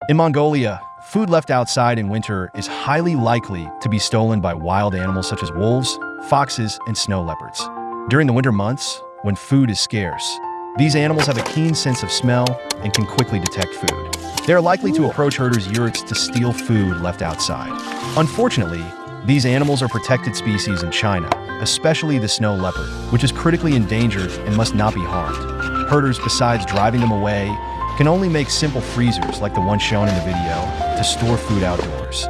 In Mongolia, food left outside in winter is highly likely to be stolen by wild animals such as wolves, foxes, and snow leopards. During the winter months, when food is scarce, these animals have a keen sense of smell and can quickly detect food. They are likely to approach herders' yurts to steal food left outside. Unfortunately, these animals are protected species in China, especially the snow leopard, which is critically endangered and must not be harmed. Herders, besides driving them away, can only make simple freezers like the one shown in the video to store food outdoors.